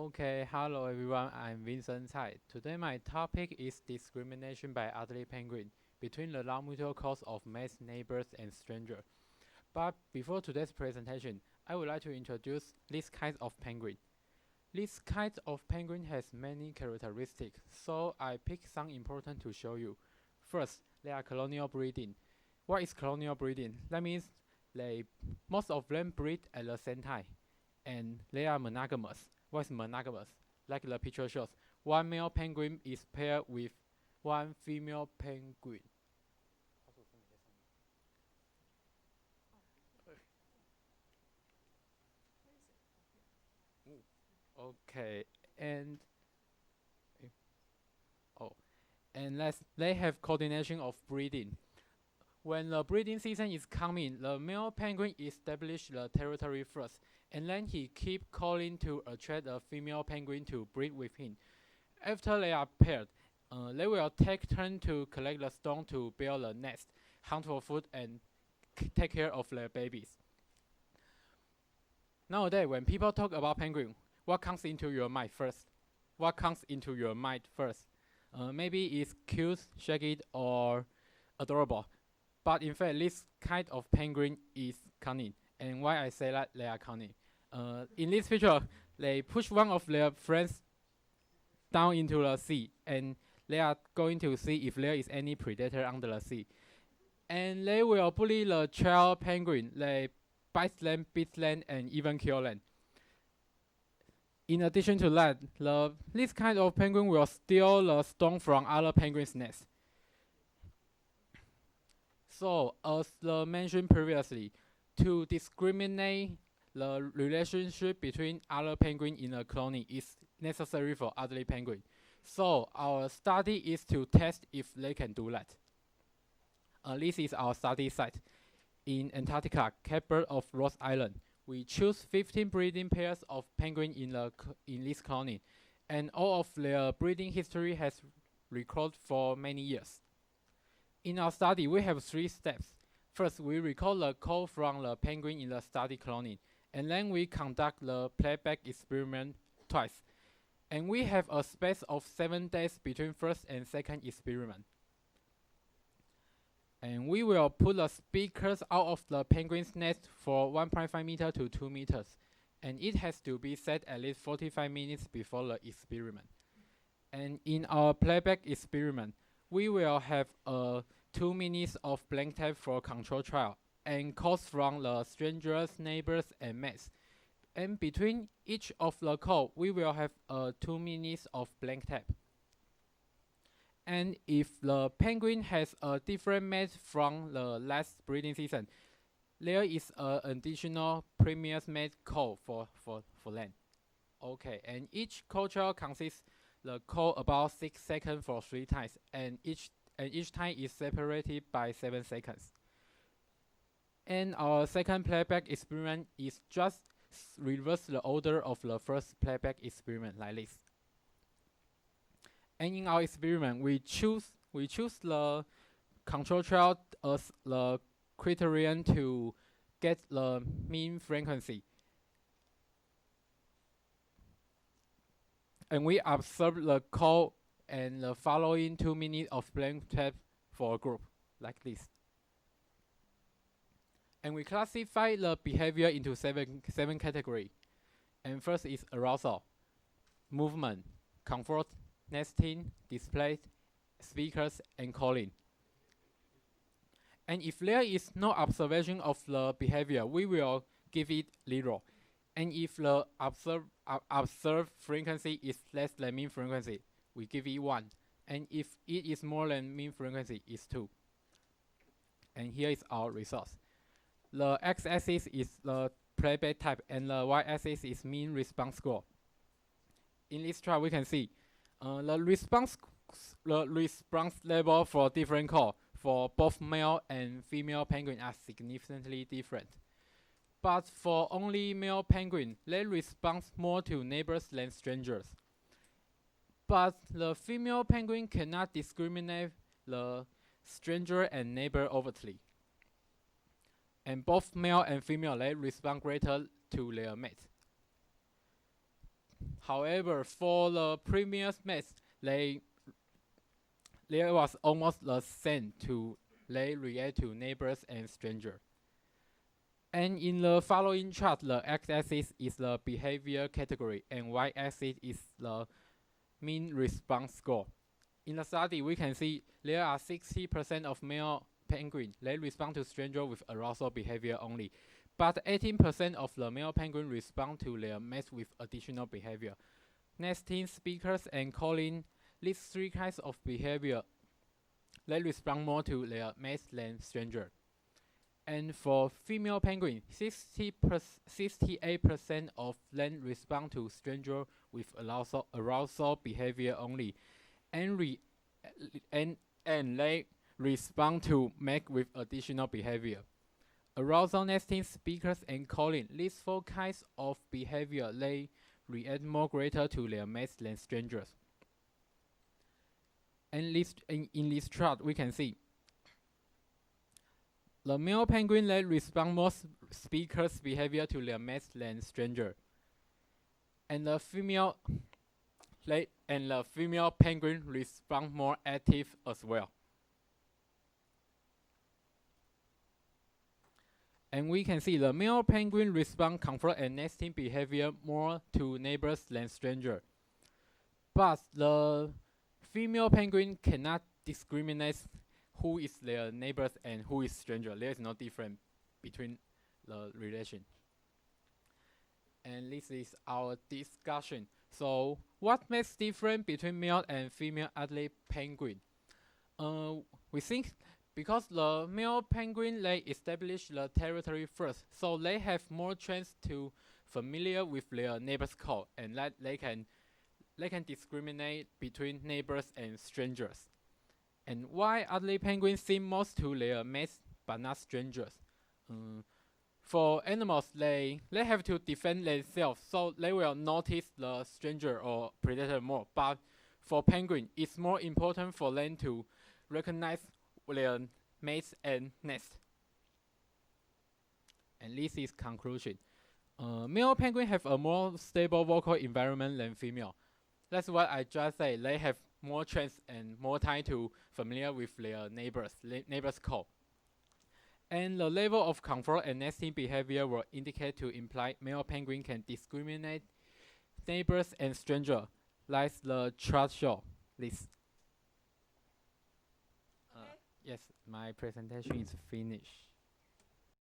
Okay, hello everyone, I'm Vincent Tsai. Today my topic is discrimination by elderly penguin between the non-mutual cause of mates, neighbors, and strangers. But before today's presentation, I would like to introduce this kind of penguin. This kind of penguin has many characteristics, so I picked some important to show you. First, they are colonial breeding. What is colonial breeding? That means they most of them breed at the same time, and they are monogamous. What is monogamous? Like the picture shows, one male penguin is paired with one female penguin. Okay, and oh, and they have coordination of breeding. When the breeding season is coming, the male penguin establish the territory first, and then he keep calling to attract the female penguin to breed with him. After they are paired, they will take turn to collect the stone to build a nest, hunt for food, and take care of their babies. Nowadays, when people talk about penguin, what comes into your mind first? What comes into your mind first? Maybe it's cute, shaggy, or adorable. But in fact, this kind of penguin is cunning. And why I say that they are cunning? In this picture, they push one of their friends down into the sea, and they are going to see if there is any predator under the sea. And they will bully the child penguin. They bite them, beat them, and even kill them. In addition to that, this kind of penguin will steal the stone from other penguins' nests. So, as mentioned previously, to discriminate the relationship between other penguin in a colony is necessary for elderly penguin. So, our study is to test if they can do that. This is our study site in Antarctica, Cape Verde of Ross Island. We choose 15 breeding pairs of penguin in this colony, and all of their breeding history has recorded for many years. In our study, we have 3 steps. First, we record the call from the penguin in the study colony, and then we conduct the playback experiment twice. And we have a space of 7 days between first and second experiment. And we will put the speakers out of the penguin's nest for 1.5 meter to 2 meters. And it has to be set at least 45 minutes before the experiment. And in our playback experiment, we will have 2 minutes of blank tape for control trial and calls from the strangers, neighbors, and mates. And between each of the call, we will have 2 minutes of blank tape. And if the penguin has a different mate from the last breeding season, there is an additional previous mate call for them. Okay, and each call trial consists the call about 6 seconds for 3 times, and each time is separated by 7 seconds. And our second playback experiment is just reverse the order of the first playback experiment like this. And in our experiment, we choose the control trial as the criterion to get the mean frequency. And we observe the call and the following 2 minutes of blank tape for a group, like this. And we classify the behavior into seven categories. And first is arousal, movement, comfort, nesting, display, speakers, and calling. And if there is no observation of the behavior, we will give it 0. And if the observed frequency is less than mean frequency, we give it 1. And if it is more than mean frequency, it's 2. And here is our results. The x-axis is the playback type, and the y-axis is mean response score. In this chart, we can see the response level for different call for both male and female penguin are significantly different. But for only male penguin, they respond more to neighbors than strangers. But the female penguin cannot discriminate the stranger and neighbor overtly. And both male and female, they respond greater to their mate. However, for the previous match, there was almost the same to they react to neighbors and strangers. And in the following chart, the x-axis is the behavior category and y-axis is the mean response score. In the study, we can see there are 60% of male penguins. They respond to strangers with arousal behavior only. But 18% of the male penguins respond to their mates with additional behavior. Nesting, speakers, and calling, these three kinds of behavior, they respond more to their mates than strangers. And for female penguin, 68% of them respond to stranger with arousal behavior only, and they respond to mate with additional behavior. Arousal, nesting, speakers, and calling, these four kinds of behavior, they react more greater to their mates than strangers. And in this chart, we can see the male penguin they respond more speakers' behavior to their mates than stranger, and the female penguin respond more active as well. And we can see the male penguin respond comfort and nesting behavior more to neighbors than stranger, but the female penguin cannot discriminate who is their neighbors and who is stranger. There is no difference between the relation. And this is our discussion. So what makes difference between male and female adult penguin? We think because the male penguin they establish the territory first, so they have more chance to familiar with their neighbors' call, and that they can discriminate between neighbors and strangers. And why adult penguins seem most to their mates but not strangers? For animals, they have to defend themselves, so they will notice the stranger or predator more. But for penguin, it's more important for them to recognize their mates and nest. And this is conclusion. Male penguins have a more stable vocal environment than female. That's what I just said. They have more chance and more time to familiar with their neighbors' call. And the level of comfort and nesting behavior will indicate to imply male penguin can discriminate neighbors and stranger, like the chart show. This. Yes, my presentation is finished.